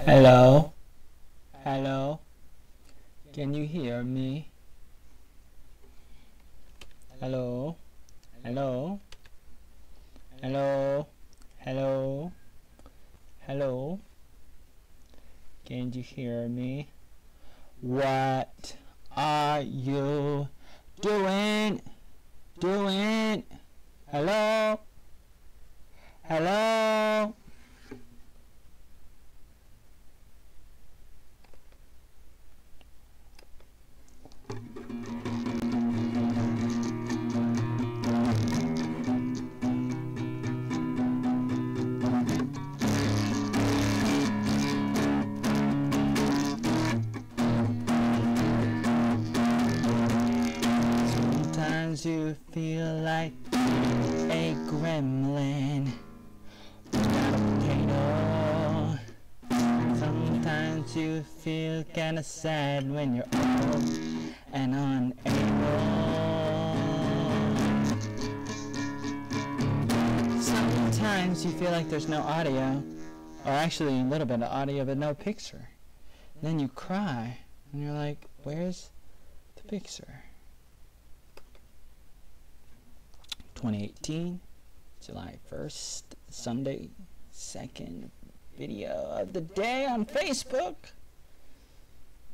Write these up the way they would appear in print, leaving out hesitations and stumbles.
Hello? Hello? Can you hear me? Hello? Hello? Hello? Hello? Hello? Can you hear me? What are you doing? Hello? Hello? Sometimes you feel like a gremlin without a potato. Sometimes you feel kinda sad when you're old and unable. Sometimes you feel like there's no audio, or actually a little bit of audio but no picture. Then you cry and you're like, where's the picture? 2018, July 1st, Sunday, second video of the day on Facebook.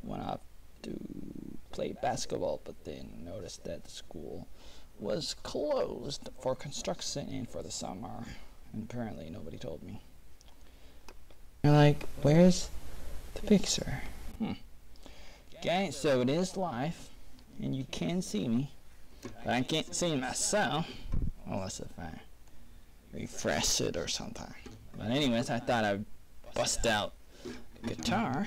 Went off to play basketball, but then noticed that the school was closed for construction and for the summer. And apparently nobody told me. You're like, where's the picture? Okay, so it is live, and you can see me, but I can't see myself, unless if I refresh it or something. But anyways, I thought I'd bust out the guitar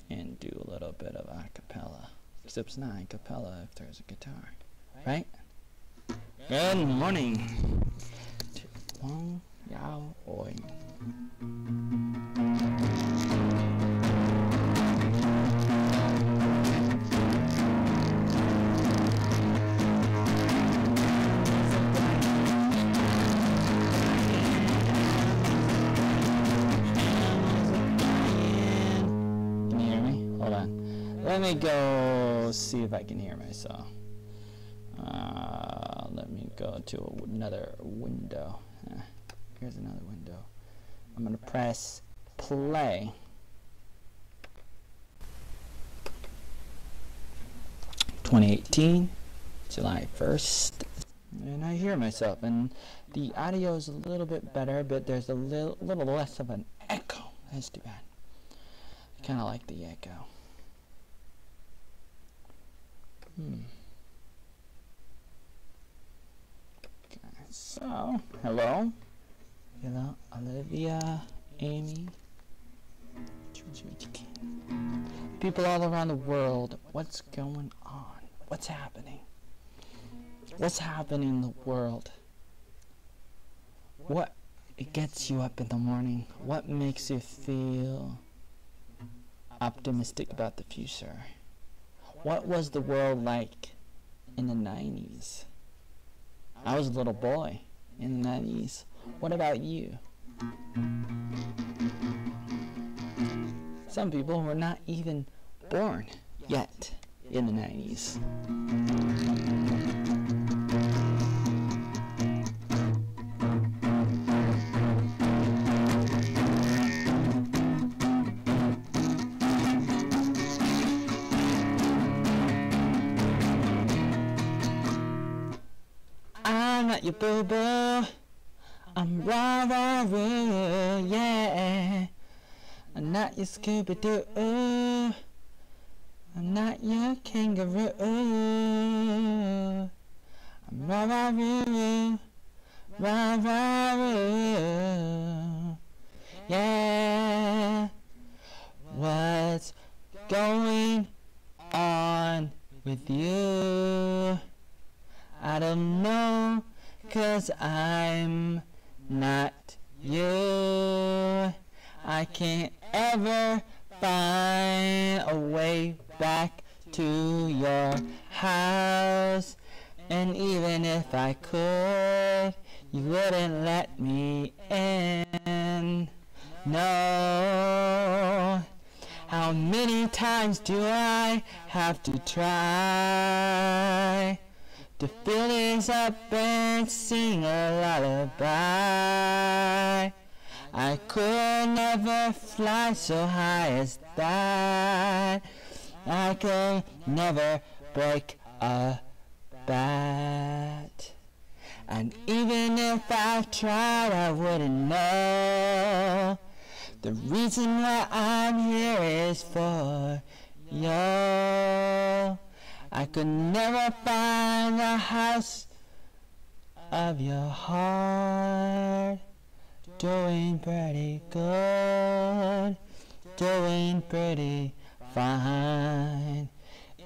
and do a little bit of a cappella. Except it's not a cappella if there's a guitar, right? Good morning. Wong Yao Oi. Let me go see if I can hear myself. Let me go to another window. Here's another window. I'm going to press play. 2018, July 1st. And I hear myself. And the audio is a little bit better, but there's a little less of an echo. That's too bad. I kind of like the echo. Okay, so, hello, Olivia, Amy, people all around the world, what's going on? What's happening? What's happening in the world? What gets you up in the morning? What makes you feel optimistic about the future? What was the world like in the 90s? I was a little boy in the 90s. What about you? Some people were not even born yet in the 90s. I'm not your boo-boo, I'm rah-rah-roo, yeah. I'm not your Scooby-Doo, I'm not your kangaroo. I'm rah-rah-roo, rah-rah-roo, yeah. What's going on with you? I don't know, 'cause I'm not you. I can't ever find a way back to your house. And even if I could, you wouldn't let me in. even know how many times do I have to try to fill this up and sing a lullaby. I could never fly so high as that. I could never break a bat. And even if I tried, I wouldn't know. The reason why I'm here is for you. I could never find the house of your heart. Doing pretty good, doing pretty fine.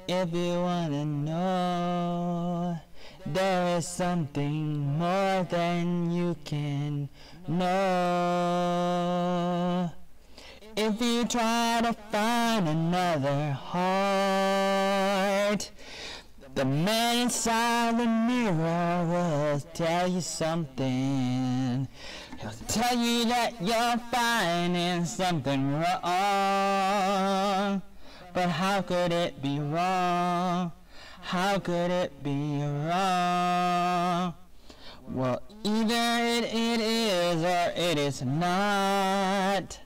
If you wanna know, there is something more than you can know. If you try to find another heart, the man inside the mirror will tell you something. He'll tell you that you're finding something wrong. But how could it be wrong? How could it be wrong? Well, either it is or it is not.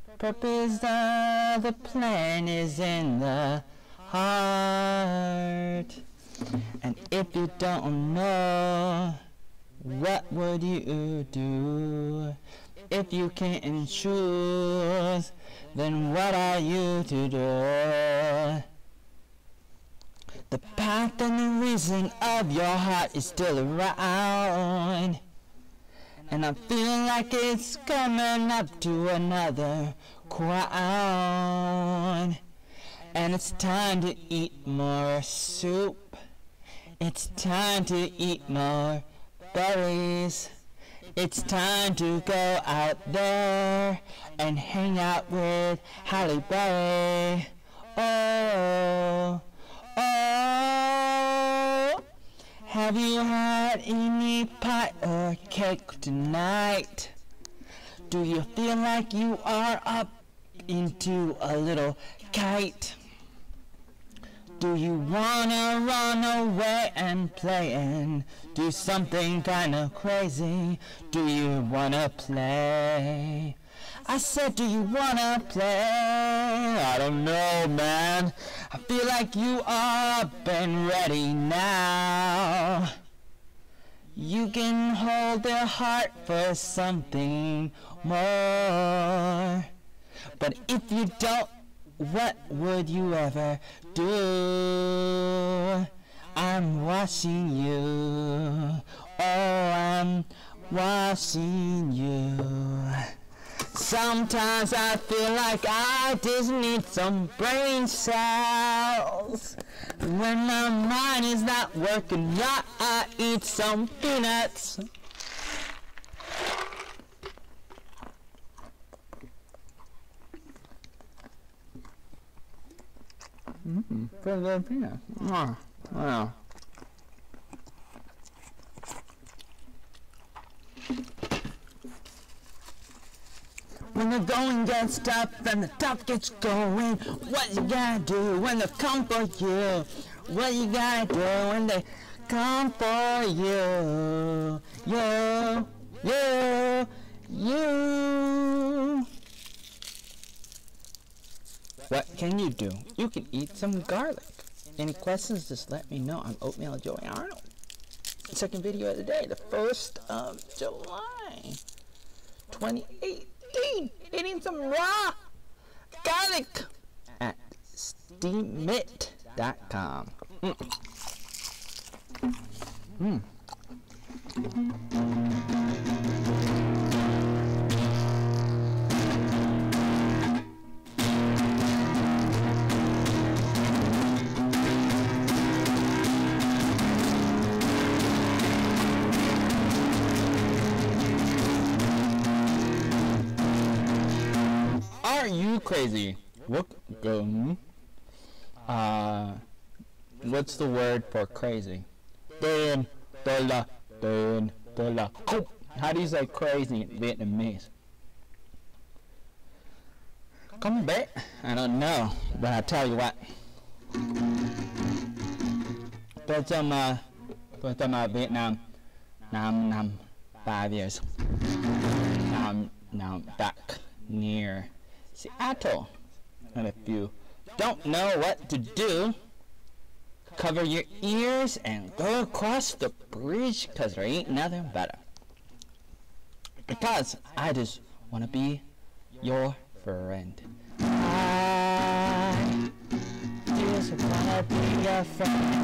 The purpose of the plan is in the heart. And if you don't know, what would you do? If you can't choose, then what are you to do? The path and the reason of your heart is still around, and I feel like it's coming up to another crown. And it's time to eat more soup. It's time to eat more berries. It's time to go out there and hang out with Halle Berry. Oh, oh, have you had any pie or cake tonight? Do you feel like you are up into a little kite? Do you wanna run away and play and do something kinda crazy? Do you wanna play? I said, do you wanna play? I don't know, man. I feel like you are up and ready now. You can hold their heart for something more. But if you don't, what would you ever do? I'm watching you. Oh, I'm watching you. Sometimes I feel like I just need some brain cells. When my mind is not working right, I eat some peanuts. Pretty good peanut. Wow. When the going gets tough and the tough gets going, what you gotta do when they come for you? What you gotta do when they come for you? You. What can you do? You can eat some garlic. Any questions, just let me know. I'm Oatmeal Joey Arnold. Second video of the day, the 1st of July, 2018. Eating some raw garlic at steamit.com. Are you crazy? What's the word for crazy? How do you say crazy in Vietnamese? Come back? I don't know, but I'll tell you what. Tôi trong Vietnam năm 5 years. Now I'm back near Seattle. And if you don't know what to do, cover your ears and go across the bridge, because there ain't nothing better. Because I just want to be your friend. I just want to be your friend.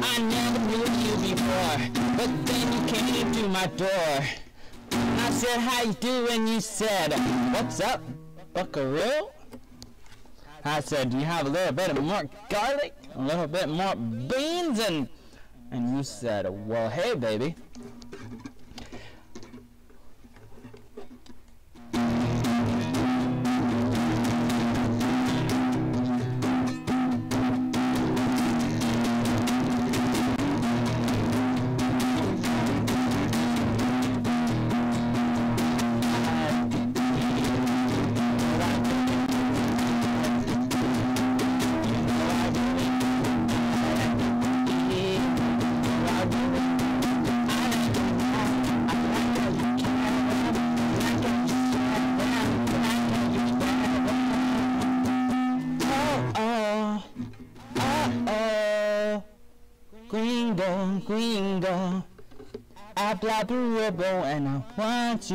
I never knew you before, but then you came to my door. I said, how you doing? You said, what's up, buckaroo? I said, do you have a little bit more garlic, a little bit more beans? And you said, well, hey, baby. Gringo, Appalachian, and I want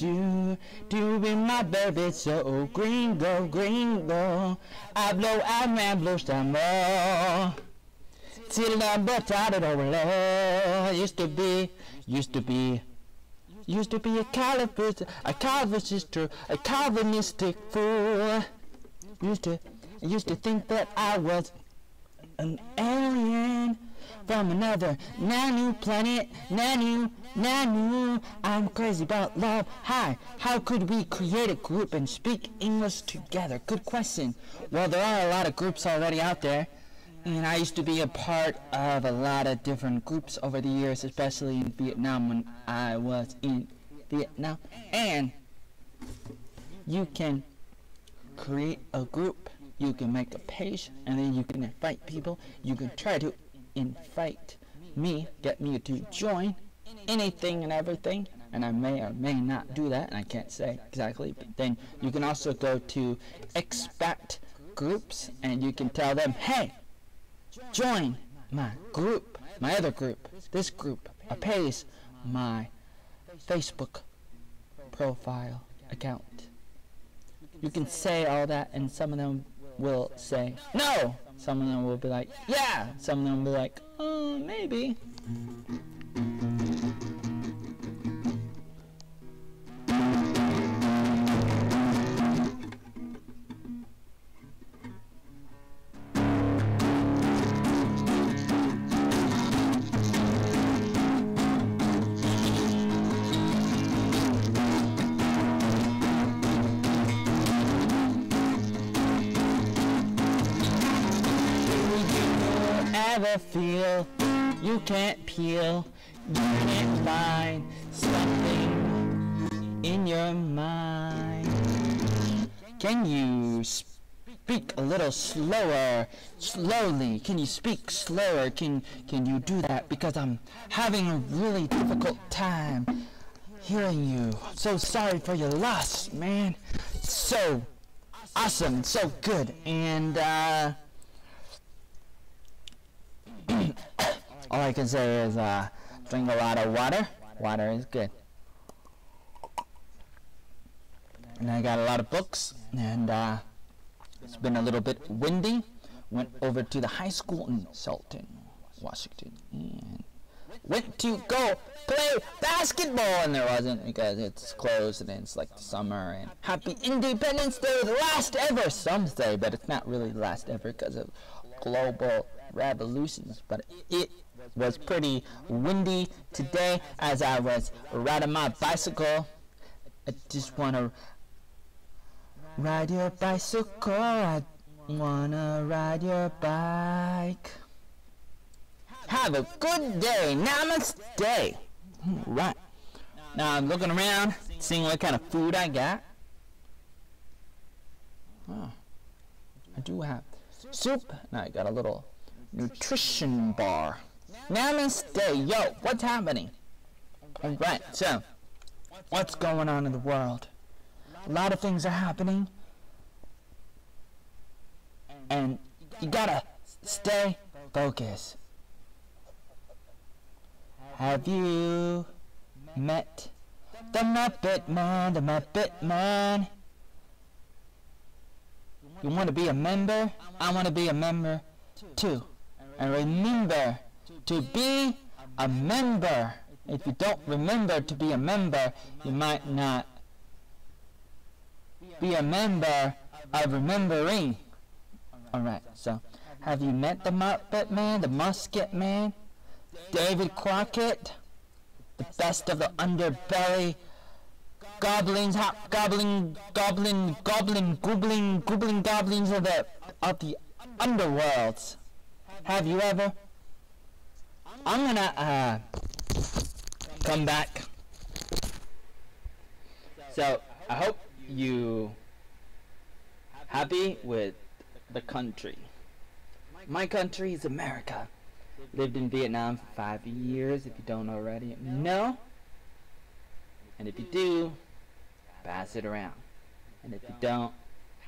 you to be my baby. So gringo, hablo more. Till I'm buttered over. Used to be a Calvinistic fool. Used to think that I was an alien from another nanu planet, nanu. I'm crazy about love. Hi, how could we create a group and speak English together? Good question. Well, there are a lot of groups already out there, and I used to be a part of a lot of different groups over the years, especially in Vietnam when I was in Vietnam. And you can create a group, you can make a page, and then you can invite people. You can try to invite me, get me to join anything and everything, and I may or may not do that, and I can't say exactly, but then you can also go to expect groups, and you can tell them, hey, join my group, my other group, this group, a page, my Facebook profile account. You can say all that, and some of them will say no. Some of them will be like, yeah. Some of them will be like, maybe. Ever feel you can't peel, you can't find something in your mind? Can you speak a little slower, slowly? Can you speak slower? Can you do that? Because I'm having a really difficult time hearing you. So sorry for your loss, man. So awesome, so good, and all I can say is drink a lot of water. Water is good. And I got a lot of books, and it's been a little bit windy. Went over to the high school in Salton, Washington, and went to go play basketball, and there wasn't because it's closed and it's like summer. And Happy Independence Day, the last ever, some say, but it's not really the last ever because of global revolutions, but it was pretty windy today as I was riding my bicycle. I just want to ride your bicycle. I want to ride your bike. Have a good day. Namaste. Right. Now I'm looking around, seeing what kind of food I got. Oh, I do have soup, and I got a little nutrition bar. Namaste. Yo, what's happening? Alright, so, what's going on in the world? A lot of things are happening, and you gotta stay focused. Have you met the Muppet Man, the Muppet Man? You want to be a member? I want to be a member too. And remember to be a member. If you don't remember to be a member, you might not be a member of remembering. Alright, so have you met the Muppet Man, the Musket Man, David Crockett, the best of the underbelly goblins, goblins of the underworlds? Have you ever? I'm gonna come back. So I hope you happy with the country. My country is America. Lived in Vietnam for 5 years, if you don't already know. And if you do, pass it around. And if you don't,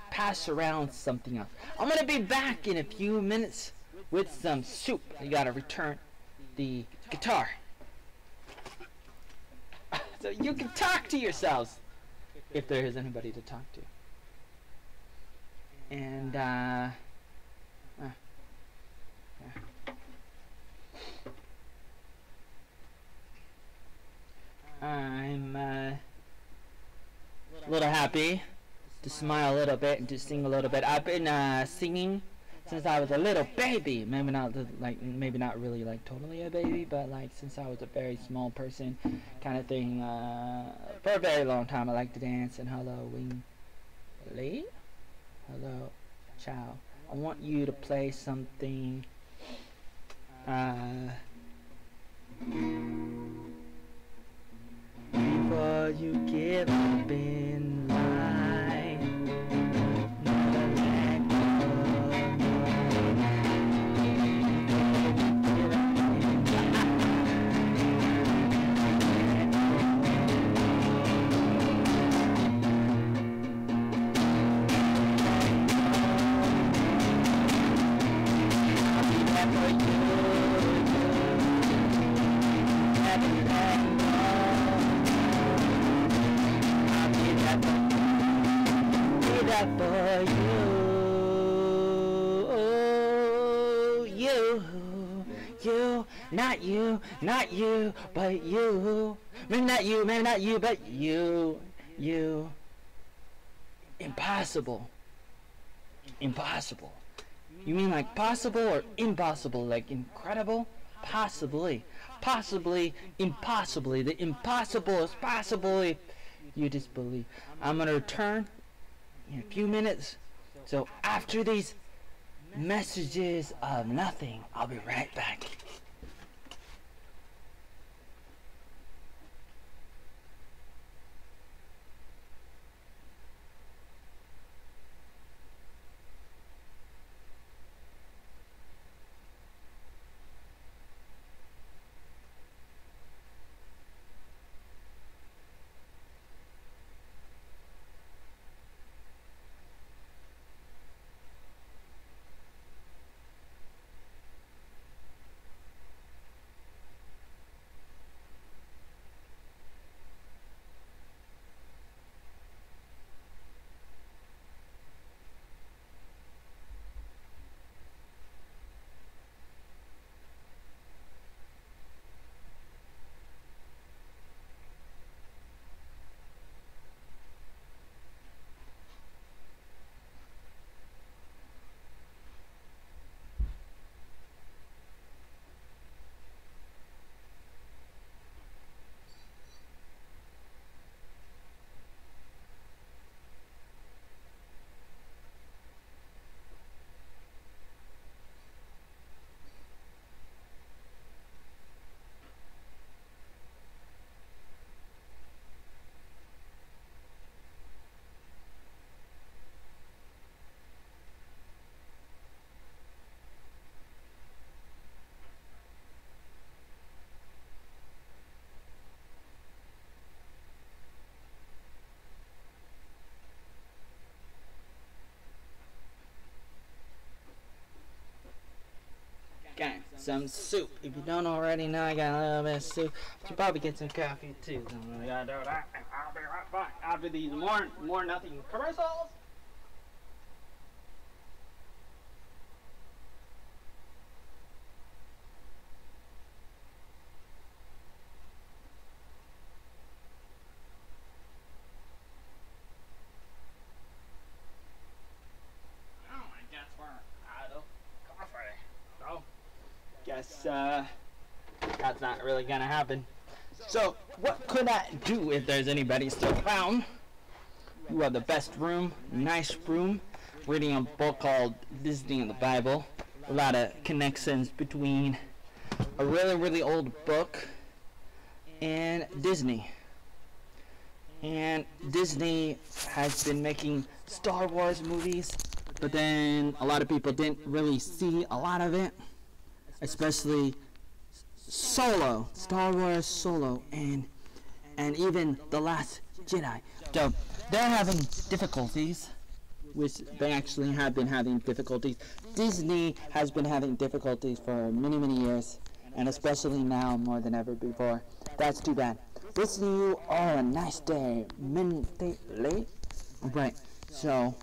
pass around something else. I'm gonna be back in a few minutes with some soup. You gotta return the guitar. So you can talk to yourselves if there is anybody to talk to. And I'm a little happy to smile a little bit and to sing a little bit. I've been singing since I was a little baby. Maybe not maybe not really like totally a baby, but like since I was a very small person, kind of thing. For a very long time, I like to dance. And hello, Lee. Hello, ciao. I want you to play something. Before you give up in line, never let for you, not you, but you. Maybe not you, but you. Impossible. You mean like possible or impossible? Like incredible? Possibly, impossibly. The impossible is possible if you disbelieve. I'm gonna return in a few minutes. So after these messages of nothing, I'll be right back. some soup. If you don't already know, I got a little bit of soup. You should probably get some coffee too. So I'm gonna do that, and I'll be right back after these more nothing commercials. Guess that's not really gonna happen. So what could I do if there's anybody still around? You have the best room, nice room, reading a book called Disney and the Bible. A lot of connections between a really old book and Disney. And Disney has been making Star Wars movies, but then a lot of people didn't really see a lot of it. Especially Solo, Star Wars Solo, and even The Last Jedi. So they're having difficulties, which they actually have been having difficulties. Disney has been having difficulties for many years, and especially now more than ever before. That's too bad. Wishing you all a nice day. Midday late. Right. So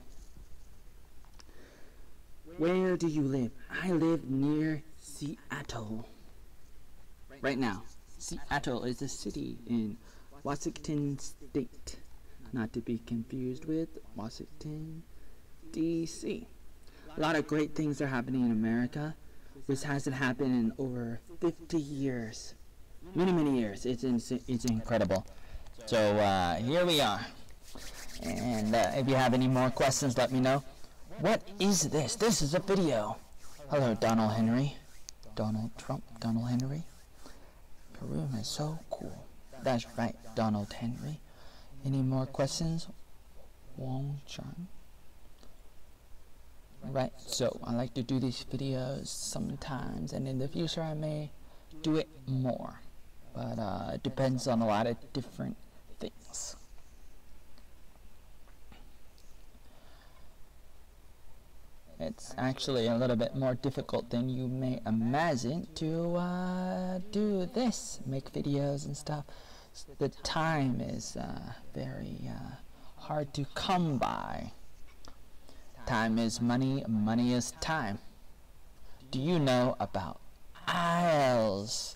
where do you live? I live near Seattle. Right now, Seattle is a city in Washington State, not to be confused with Washington, D.C. A lot of great things are happening in America, which hasn't happened in over 50 years. Many years. It's incredible. So here we are. And if you have any more questions, let me know. What is this? This is a video. Hello, Donald Henry. Donald Trump, Donald Henry. Your room is so cool. That's right, Donald Henry. Any more questions? Wong Chun. Right, so I like to do these videos sometimes, and in the future I may do it more. But it depends on a lot of different things. It's actually a little bit more difficult than you may imagine to do this, make videos and stuff. The time is very hard to come by. Time is money, money is time. Do you know about IELTS?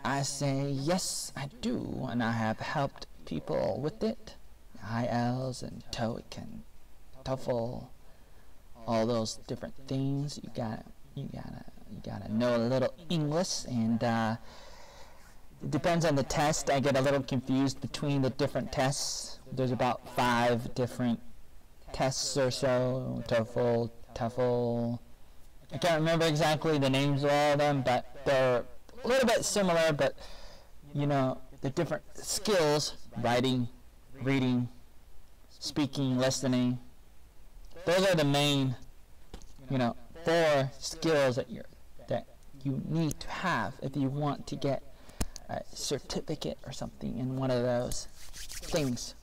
I say yes, I do, and I have helped people with it. IELTS and TOEIC and TOEFL. All those different things. You gotta know a little English, and it depends on the test. I get a little confused between the different tests. There's about 5 different tests or so. TOEFL. I can't remember exactly the names of all of them, but they're a little bit similar. But you know, the different skills: writing, reading, speaking, listening. Those are the main, 4 skills that you need to have if you want to get a certificate or something in one of those things.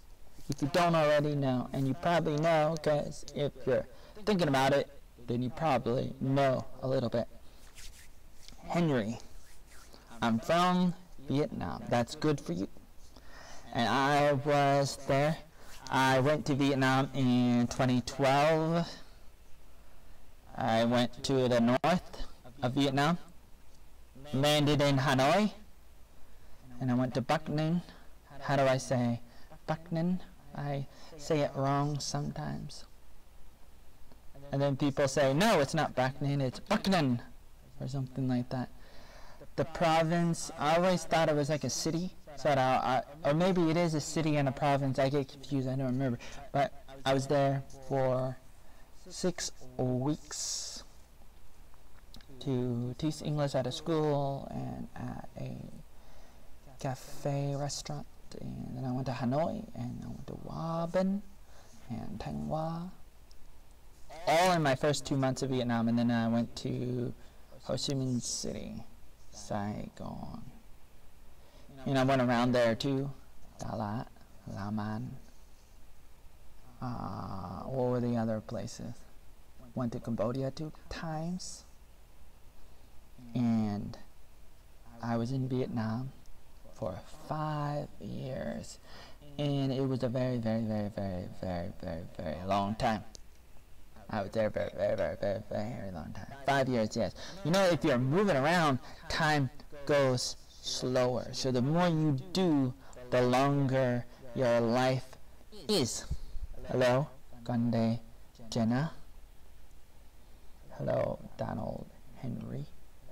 If you don't already know, and you probably know, because if you're thinking about it, then you probably know a little bit. Henry, I'm from Vietnam. That's good for you. And I was there. I went to Vietnam in 2012. I went to the north of Vietnam, landed in Hanoi, and I went to Bac Ninh. How do I say Bac Ninh? I say it wrong sometimes. And then people say, no, it's not Bac Ninh, it's Bac Ninh, or something like that. The province, I always thought it was like a city. So or maybe it is a city and a province. I get confused. I don't remember. But I was there for 6 weeks to teach English at a school and at a cafe restaurant. And then I went to Hanoi, and I went to Hoa Binh and Thanh Hoa. All in my first 2 months of Vietnam. And then I went to Ho Chi Minh City, Saigon. I went around there too. Dalat, Laman. What were the other places? Went to Cambodia 2 times. was in Vietnam for 5 years, and it was a very, very, very, very, very, very, very long time. I was there very, very, very, very, very long time. 5 years, yes. You know, if you're moving around, time goes slower. So the more you do, the longer your life is. Hello, Gande Jenna. Hello, Donald Henry.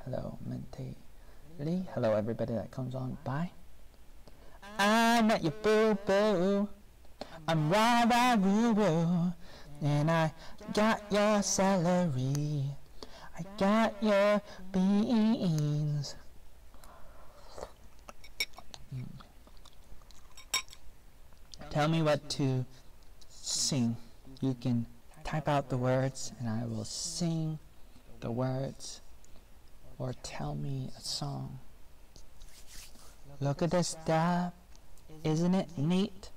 Hello, Mente Lee. Hello, everybody that comes on by. I'm not your boo-boo. I'm rah-rah-roo-roo. And I got your celery. I got your beans. Tell me what to sing. You can type out the words and I will sing the words, or tell me a song. Look at this stuff. Isn't it neat?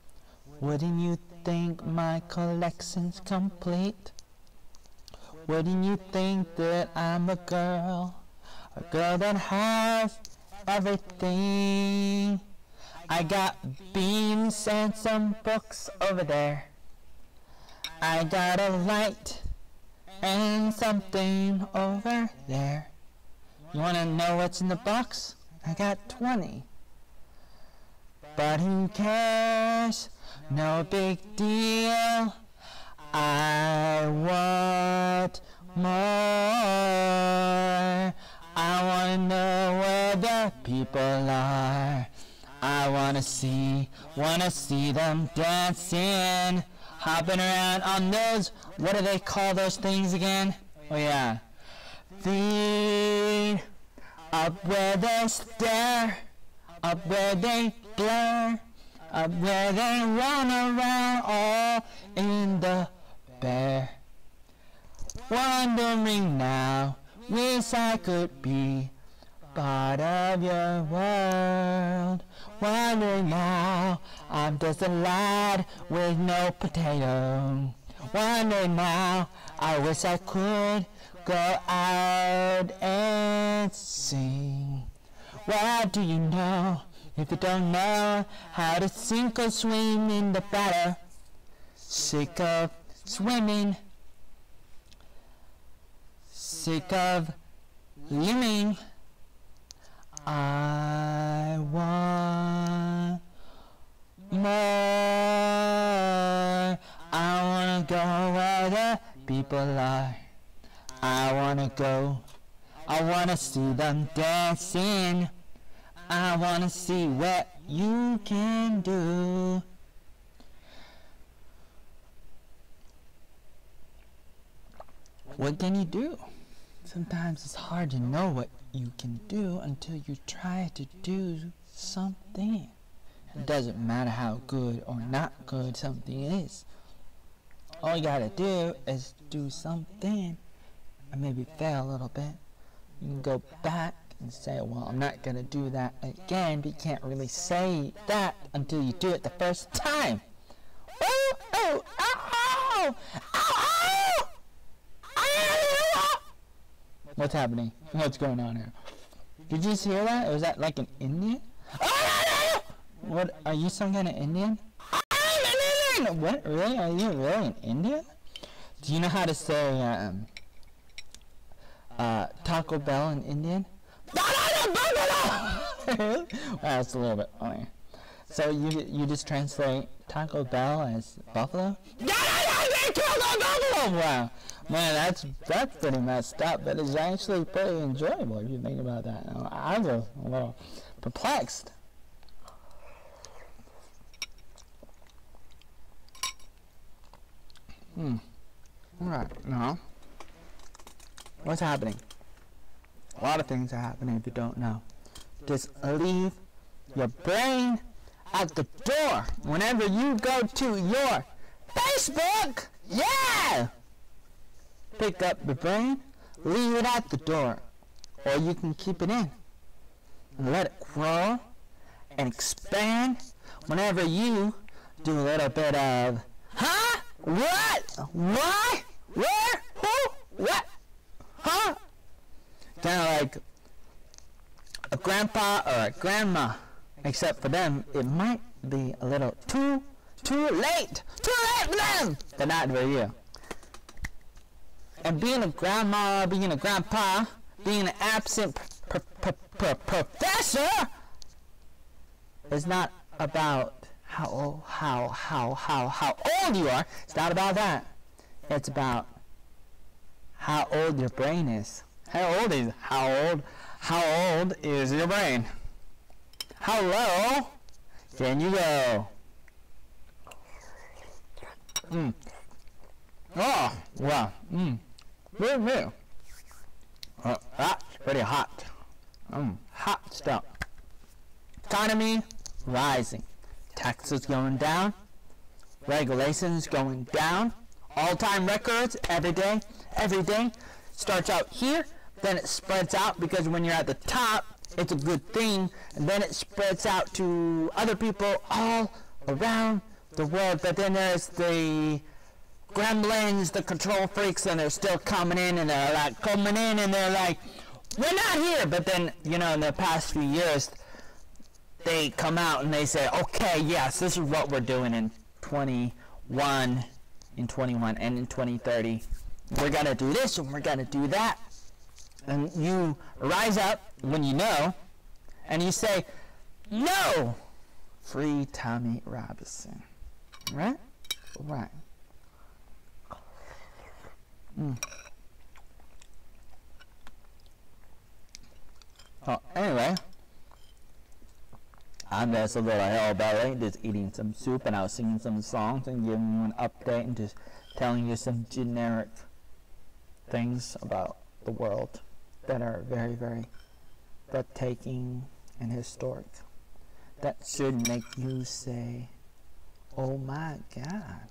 Wouldn't you think my collection's complete? Wouldn't you think that I'm a girl that has everything? I got beans and some books over there. I got a light and something over there. You wanna know what's in the box? I got 20. But who cares? No big deal. I want more. I wanna know where the people are. I wanna see them dancing, hopping around on those, what do they call those things again? Oh yeah. Feet, up where they stare, up where they blur, up where they run around all in the bare. Wondering now, wish I could be part of your world. Wondering now, I'm just a lad with no potato. Wondering now, I wish I could go out and sing. Well, do you know, if you don't know how to sink or swim in the batter? Sick of swimming, sick of living. I want more. I wanna go where the people are. I wanna go. I wanna see them dancing. I wanna see what you can do. What can you do? Sometimes it's hard to know what you can do until you try to do something. It doesn't matter how good or not good something is. All you gotta do is do something and maybe fail a little bit. You can go back and say, well, I'm not gonna do that again, but you can't really say that until you do it the first time. Oh, oh, oh, oh, oh. What's happening? What's going on here? Did you just hear that? Was that like an Indian? What? Are you some kind of Indian? What? Really? Are you really an Indian? Do you know how to say Taco Bell in Indian? Well, that's a little bit funny. So you just translate Taco Bell as buffalo? Wow. Man, that's pretty messed up, but it's actually pretty enjoyable if you think about that. I was a little perplexed. Alright, now, what's happening? A lot of things are happening if you don't know. Just leave your brain at the door whenever you go to your Facebook. Yeah! Pick up the brain, leave it at the door, or you can keep it in and let it grow and expand whenever you do a little bit of, huh? What? Why? Where? Who? What? Huh? Kind of like a grandpa or a grandma. Except for them, it might be a little too late for them, but not for you. And being a grandma, being a grandpa, being an absent professor is not about how old you are. It's not about that. It's about how old your brain is. How old is your brain? How low can you go? Oh, wow. Really? That's pretty hot. Hot stuff. Economy rising. Taxes going down. Regulations going down. All-time records every day. Every day. Starts out here, then it spreads out, because when you're at the top, it's a good thing, and then it spreads out to other people all around the world. But then there's the gremlins, the control freaks, and they're still coming in, and they're like coming in, and they're like, we're not here. But then, you know, in the past few years, they come out and they say, okay, yes, this is what we're doing in 21, and in 2030. We're going to do this, and we're going to do that. And you rise up when you know, and you say, no! Free Tommy Robinson. Right? Right. Oh, anyway, I'm just a little hellbelly, just eating some soup, and I was singing some songs and giving you an update and just telling you some generic things about the world that are very, very breathtaking and historic. That should make you say, oh my God.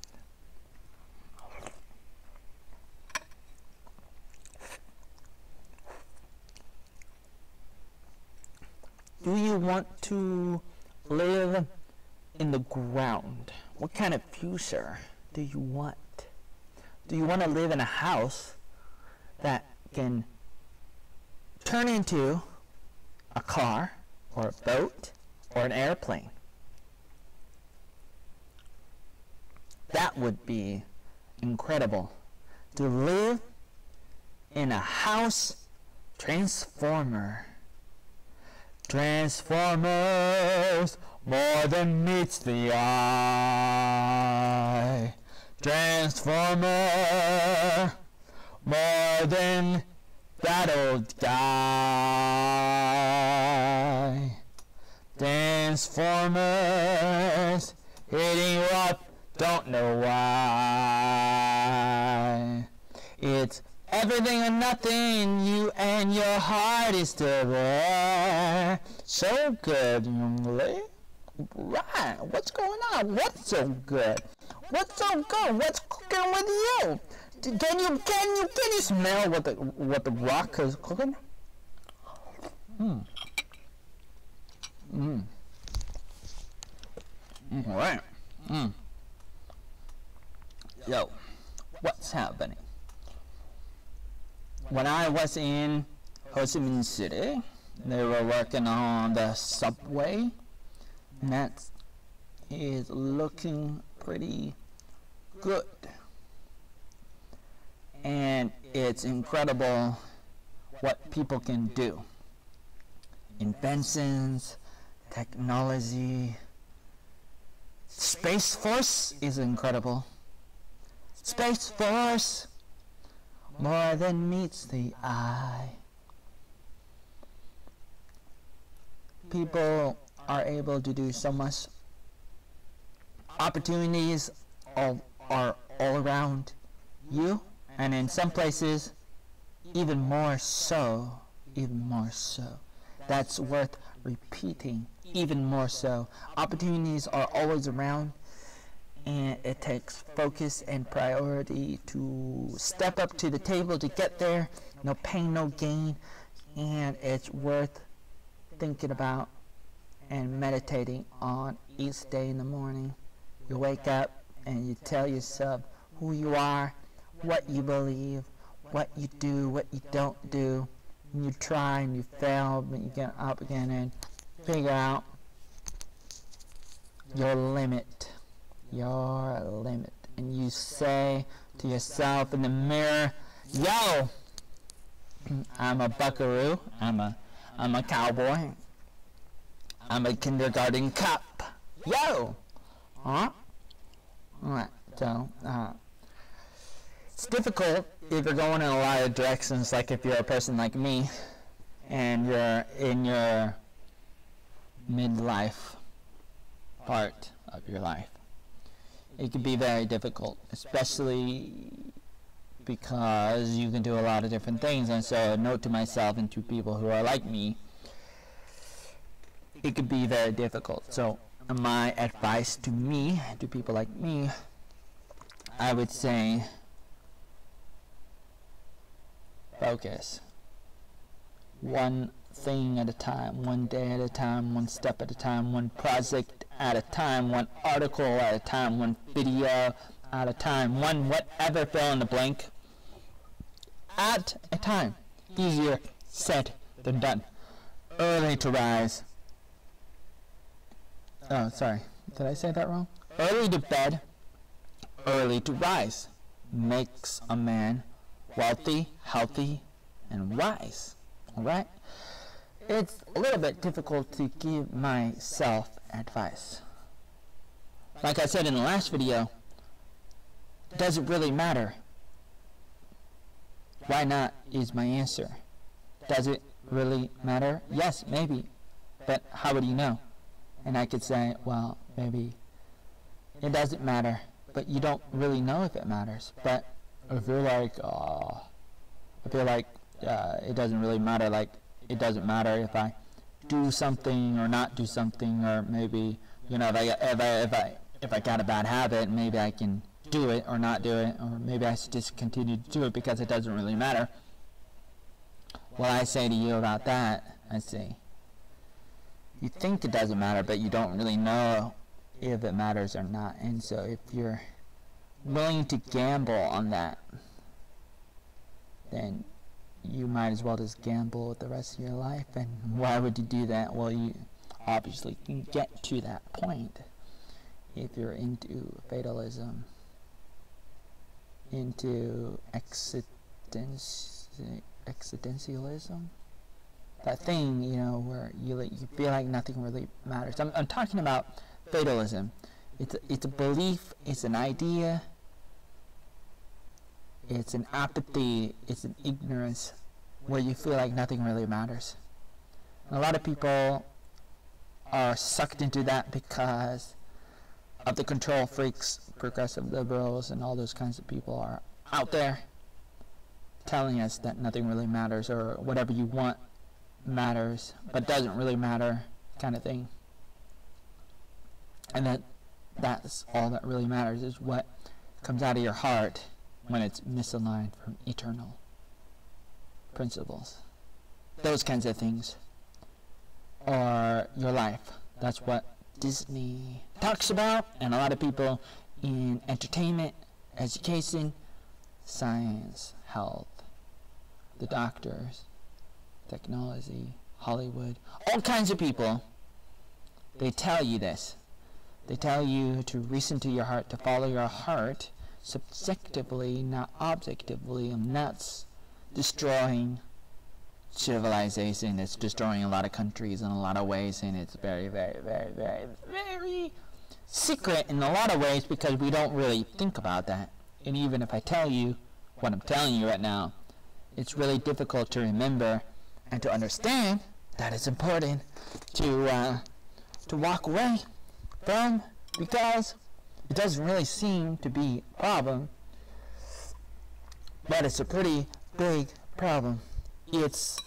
Do you want to live in the ground? What kind of future do you want? Do you want to live in a house that can turn into a car or a boat or an airplane? That would be incredible. To live in a house transformer. Transformers, more than meets the eye. Transformer, more than that old guy. Transformers, hitting you up, don't know why. It's everything or nothing, you and your heart is still there. So good, young lady. Right, what's going on? What's so good? What's so good? What's cooking with you? Can you smell what the rock is cooking? All right. Yo, what's happening? When I was in Ho Chi Minh City, they were working on the subway, and that is looking pretty good. And it's incredible what people can do. Inventions, technology. Space Force is incredible. Space Force, more than meets the eye. People are able to do so much. Opportunities are all around you, and in some places, even more so. That's worth repeating, even more so. Opportunities are always around, and it takes focus and priority to step up to the table to get there. No pain, no gain, and it's worth thinking about and meditating on each day in the morning. You wake up and you tell yourself who you are, what you believe, what you do, what you don't do, and you try and you fail, but you get up again and figure out your limit. Your limit. And you say to yourself in the mirror, yo, I'm a buckaroo, I'm a cowboy, I'm a kindergarten cop, yo, huh? Alright, so, it's difficult if you're going in a lot of directions, like if you're a person like me, and you're in your midlife part of your life. It can be very difficult, especially because you can do a lot of different things. And so a note to myself and to people who are like me, it could be very difficult. So my advice to me, to people like me, I would say focus. One thing at a time, one day at a time, one step at a time, one project at a time, one article at a time, one video at a time, one whatever fill in the blank at a time. Easier said than done. Early to rise. Oh, sorry. Did I say that wrong? Early to bed, early to rise makes a man wealthy, healthy, and wise. Alright? It's a little bit difficult to give myself advice. Like I said in the last video, does it really matter? Why not is my answer. Does it really matter? Yes, maybe. But how would you know? And I could say, well, maybe it doesn't matter, but you don't really know if it matters. But if you're like, I feel like it doesn't really matter, like it doesn't matter if I do something or not do something, or maybe, you know, if I got a bad habit, maybe I can do it or not do it, or maybe I should just continue to do it because it doesn't really matter. What I say to you about that, I say, you think it doesn't matter, but you don't really know if it matters or not. And so if you're willing to gamble on that, then you might as well just gamble with the rest of your life. And why would you do that? Well, you obviously can get to that point if you're into fatalism, into existentialism, that thing, you know, where you feel like nothing really matters. I'm talking about fatalism. It's a belief, it's an idea, it's an apathy, it's an ignorance where you feel like nothing really matters. And a lot of people are sucked into that because of the control freaks, progressive liberals, and all those kinds of people are out there telling us that nothing really matters, or whatever you want matters but doesn't really matter, kind of thing. And that's all that really matters, is what comes out of your heart when it's misaligned from eternal principles. Those kinds of things. Or your life. That's what Disney talks about, and a lot of people in entertainment, education, science, health, the doctors, technology, Hollywood, all kinds of people, they tell you this. They tell you to listen to your heart, to follow your heart subjectively, not objectively, and that's destroying civilization. It's destroying a lot of countries in a lot of ways, and it's very, very, very, very, very secret in a lot of ways because we don't really think about that. And even if I tell you what I'm telling you right now, it's really difficult to remember and to understand that it's important to walk away from, because it doesn't really seem to be a problem, but it's a pretty big problem. It's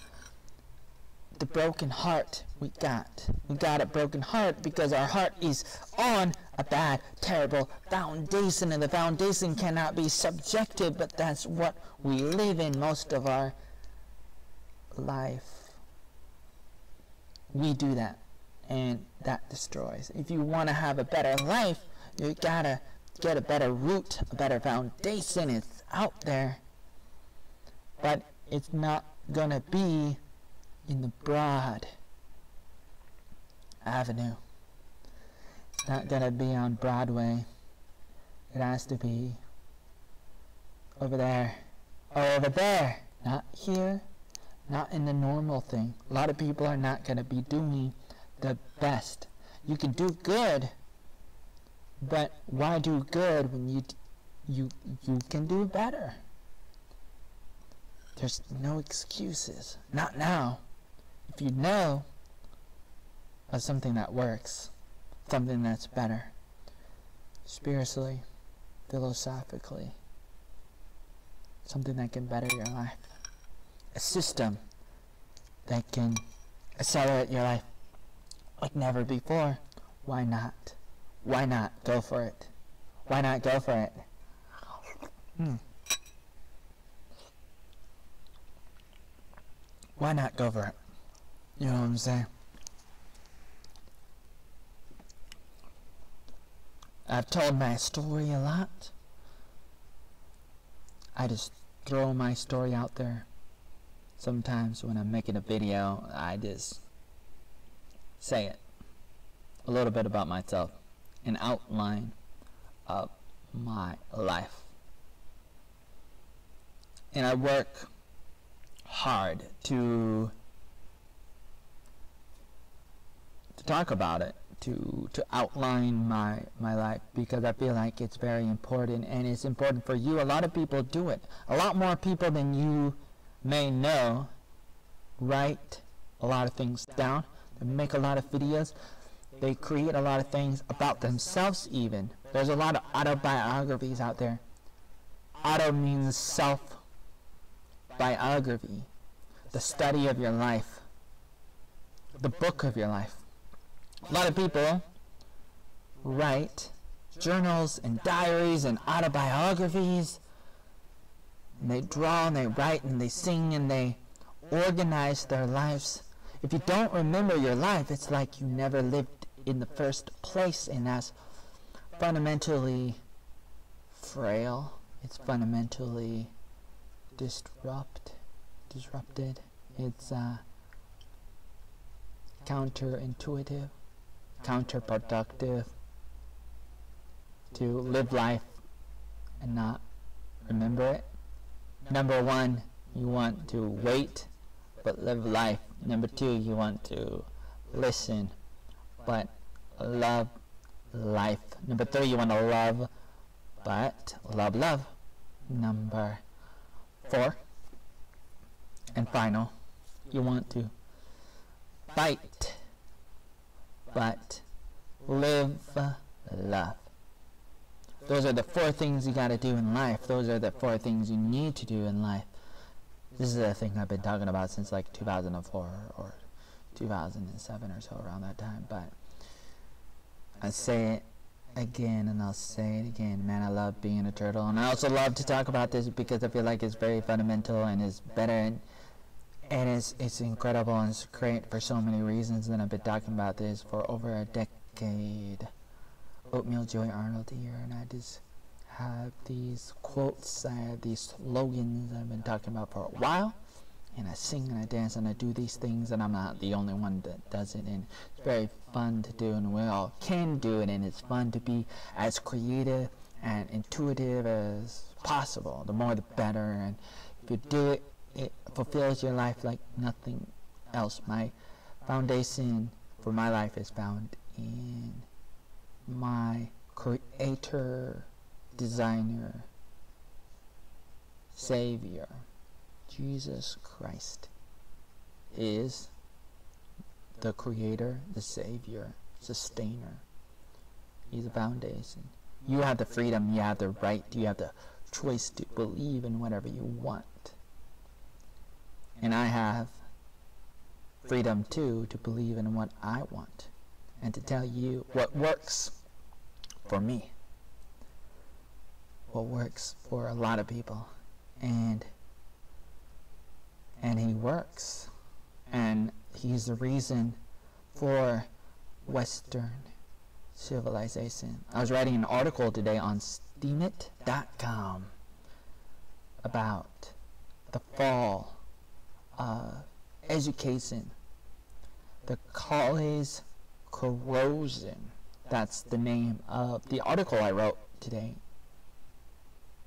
the broken heart we got. We got a broken heart because our heart is on a bad, terrible foundation, and the foundation cannot be subjective, but that's what we live in most of our life. We do that, and that destroys. If you want to have a better life, you gotta get a better root, a better foundation. It's out there, but it's not gonna be in the broad avenue. It's not gonna be on Broadway. It has to be over there. Oh, over there. Not here. Not in the normal thing. A lot of people are not gonna be doing the best. You can do good, but why do good when you can do better? There's no excuses. Not now. If you know of something that works, something that's better, spiritually, philosophically, something that can better your life, a system that can accelerate your life like never before, why not? Why not go for it? Why not go for it? Why not go for it? You know what I'm saying? I've told my story a lot. I just throw my story out there. Sometimes when I'm making a video, I just say it. A little bit about myself. An outline of my life. And I work hard to talk about it, to outline my life, because I feel like it's very important, and it's important for you. A lot of people do it. A lot more people than you may know write a lot of things down. They make a lot of videos. They create a lot of things about themselves even. There's a lot of autobiographies out there. Auto means self-biography. The study of your life. The book of your life. A lot of people write journals and diaries and autobiographies. And they draw and they write and they sing and they organize their lives. If you don't remember your life, it's like you never lived in the first place, and that's fundamentally frail. It's fundamentally disrupted. It's counterintuitive, counterproductive to live life and not remember it. Number one, you want to wait but live life. Number two, you want to listen but love life. Number three, you want to love but love. Number four and final, you want to fight but live love. Those are the four things you got to do in life. Those are the four things you need to do in life. This is a thing I've been talking about since like 2004 or 2007 or so, around that time. But I say it again and I'll say it again. Man, I love being a turtle. And I also love to talk about this because I feel like it's very fundamental and it's better and it's incredible and it's great for so many reasons. And I've been talking about this for over a decade. Oatmeal, Joy, Arnold here, and I just have these quotes, I have these slogans I've been talking about for a while, and I sing and I dance and I do these things, and I'm not the only one that does it, and it's very fun to do, and we all can do it, and it's fun to be as creative and intuitive as possible. The more the better, and if you do it, it fulfills your life like nothing else. My foundation for my life is found in my creator, designer, savior, Jesus Christ is the creator, the savior, sustainer. He's the foundation. You have the freedom, you have the right, you have the choice to believe in whatever you want. And I have freedom too to believe in what I want and to tell you what works for me, what works for a lot of people, and he works, and he's the reason for Western civilization. I was writing an article today on steemit.com about the fall education. The college corrosion. That's the name of the article I wrote today,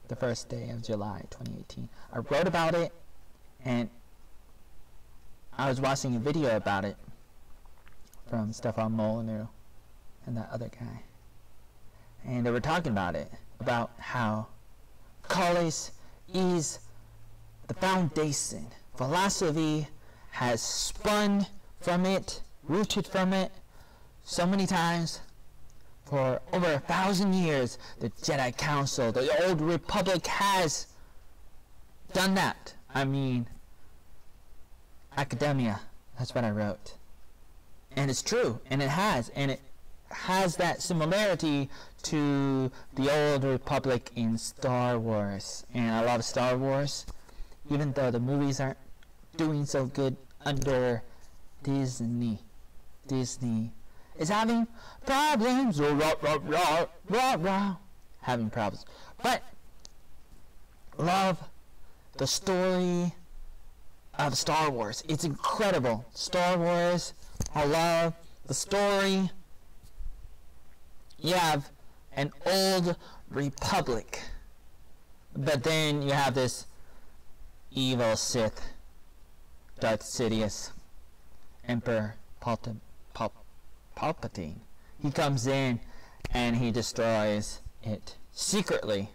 the first day of July 2018. I wrote about it, and I was watching a video about it from Stefan Molyneux and that other guy. And they were talking about it, about how college is the foundation. Philosophy has spun from it, rooted from it, so many times. For over 1,000 years, the Jedi Council, the old Republic has done that. I mean, academia, that's what I wrote. And it's true, and it has that similarity to the old Republic in Star Wars. And a lot of Star Wars, even though the movies aren't doing so good under Disney is having problems, having problems. But love the story of Star Wars. It's incredible. Star Wars, I love the story. You have an old Republic, but then you have this evil Sith, Darth Sidious, Emperor Palpatine. He comes in and he destroys it secretly,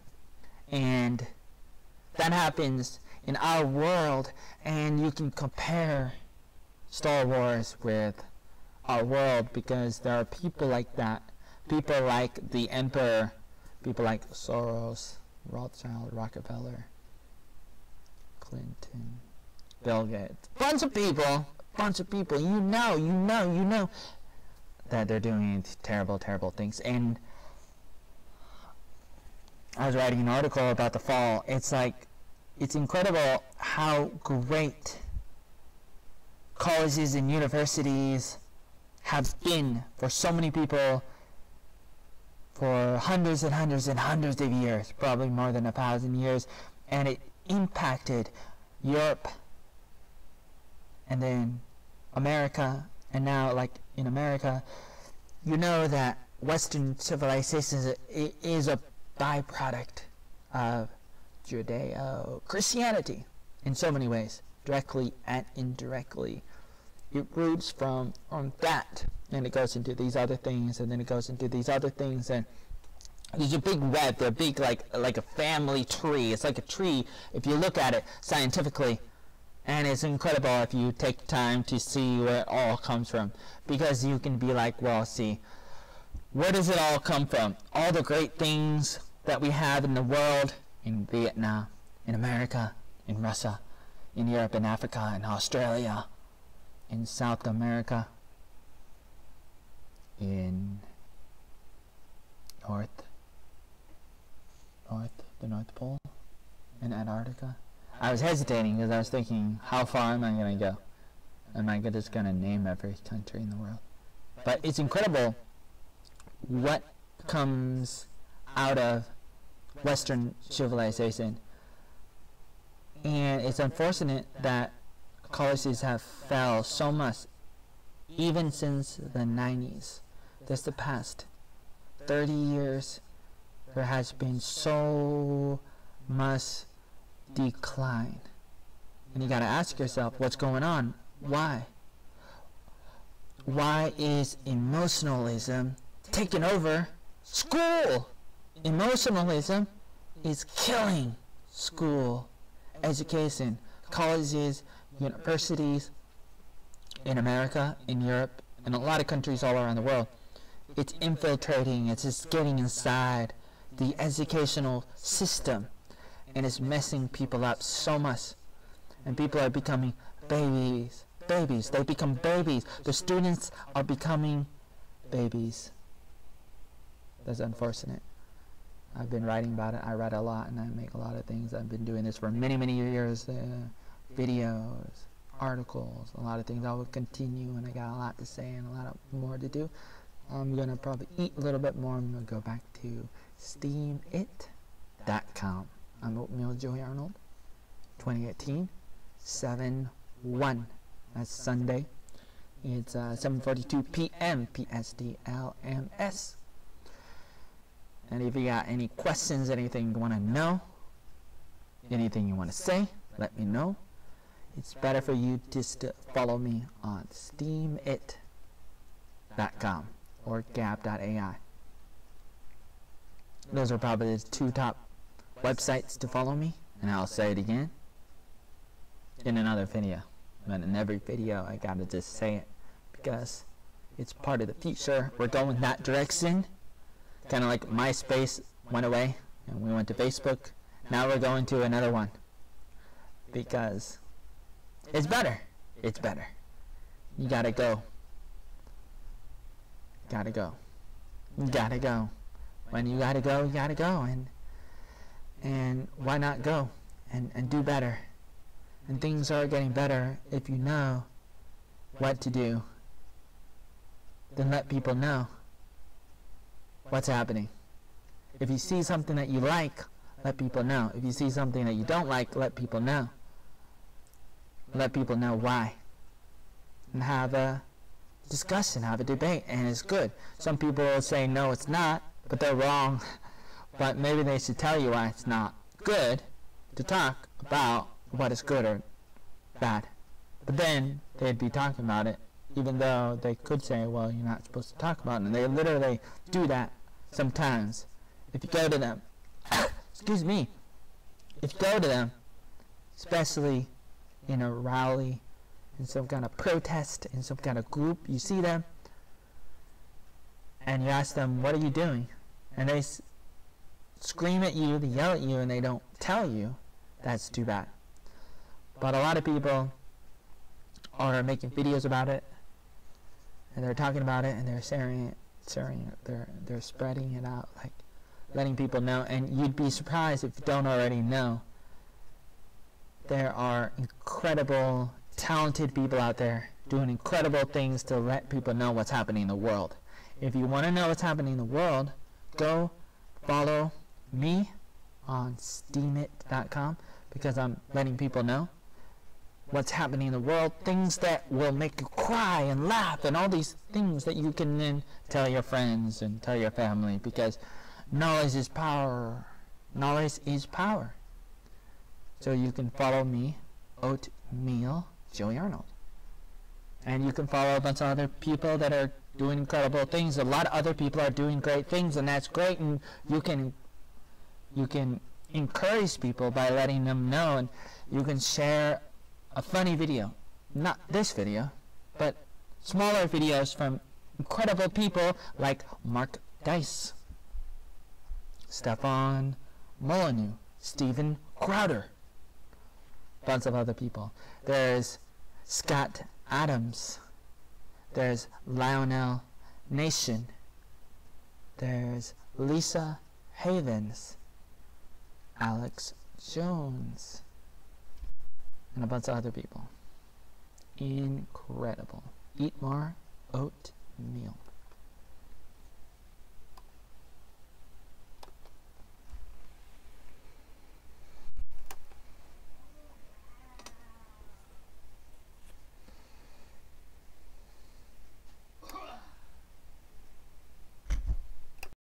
and that happens in our world. And you can compare Star Wars with our world, because there are people like that, people like the Emperor, people like Soros, Rothschild, Rockefeller, Clinton, Bill Gates, bunch of people, you know that they're doing terrible things. And I was writing an article about the fall. It's like, it's incredible how great colleges and universities have been for so many people for hundreds and hundreds and hundreds of years, probably more than 1,000 years, and it impacted Europe and then America. And now, like in America, you know that Western civilization is a byproduct of Judeo-Christianity in so many ways, directly and indirectly. It roots from that, and it goes into these other things, and then it goes into these other things, and there's a big web. They're big, like a family tree. It's like a tree if you look at it scientifically. And it's incredible if you take time to see where it all comes from. Because you can be like, well, see, where does it all come from? All the great things that we have in the world, in Vietnam, in America, in Russia, in Europe, in Africa, in Australia, in South America, in the North Pole, in Antarctica. I was hesitating because I was thinking, how far am I going to go? Am I just going to name every country in the world? But it's incredible what comes out of Western civilization. And it's unfortunate that colleges have fell so much, even since the 90s. Just the past 30 years, there has been so much decline. And you gotta ask yourself, what's going on? Why? Why is emotionalism taking over school? Emotionalism is killing school education, colleges, universities in America, in Europe, and a lot of countries all around the world. It's infiltrating, it's just getting inside the educational system, and it's messing people up so much. And people are becoming babies. They become babies. The students are becoming babies. That's unfortunate. I've been writing about it. I write a lot and I make a lot of things. I've been doing this for many, many years. Videos, articles, a lot of things. I will continue, and I got a lot to say and a lot more to do. I'm going to probably eat a little bit more. I'm going to go back to steamit.com. I'm Oatmeal Joey Arnold, 2018, 7/1/2018. 1. That's Sunday. It's 7:42 p.m. PST/LMS. And if you got any questions, anything you want to know, anything you want to say, let me know. It's better for you just to follow me on steamit.com or gab.ai. Those are probably the 2 top websites to follow me, and I'll say it again in another video. But in every video I gotta just say it because it's part of the future. We're going that direction. Kind of like MySpace went away and we went to Facebook. Now we're going to another one because it's better. It's better. You gotta go. Gotta go. You gotta go. When you gotta go, you gotta go. And why not go and do better? And things are getting better if you know what to do. Then let people know what's happening. If you see something that you like, let people know. If you see something that you don't like, let people know. Let people know why. And have a discussion, have a debate, and it's good. Some people will say, no, it's not, but they're wrong. But maybe they should tell you why it's not good to talk about what is good or bad. But then they'd be talking about it, even though they could say, well, you're not supposed to talk about it. And they literally do that sometimes. If you go to them, excuse me, if you go to them, especially in a rally, in some kind of protest, in some kind of group, you see them, and you ask them, what are you doing? And they scream at you, they yell at you, and they don't tell you, that's too bad. But a lot of people are making videos about it, and they're talking about it, and they're sharing it, they're spreading it out, like letting people know. And you'd be surprised if you don't already know. There are incredible, talented people out there doing incredible things to let people know what's happening in the world. If you want to know what's happening in the world, go follow me on steamit.com, because I'm letting people know what's happening in the world, things that will make you cry and laugh, and all these things that you can then tell your friends and tell your family, because knowledge is power. Knowledge is power. So you can follow me, Oatmeal, Joey Arnold. And you can follow a bunch of other people that are doing incredible things. A lot of other people are doing great things, and that's great. And you can encourage people by letting them know, and you can share a funny video. Not this video, but smaller videos from incredible people like Mark Dice, Stefan Molyneux, Stephen Crowder, bunch of other people. There's Scott Adams. There's Lionel Nation. There's Lisa Havens, Alex Jones, and a bunch of other people. Incredible. Eat more oat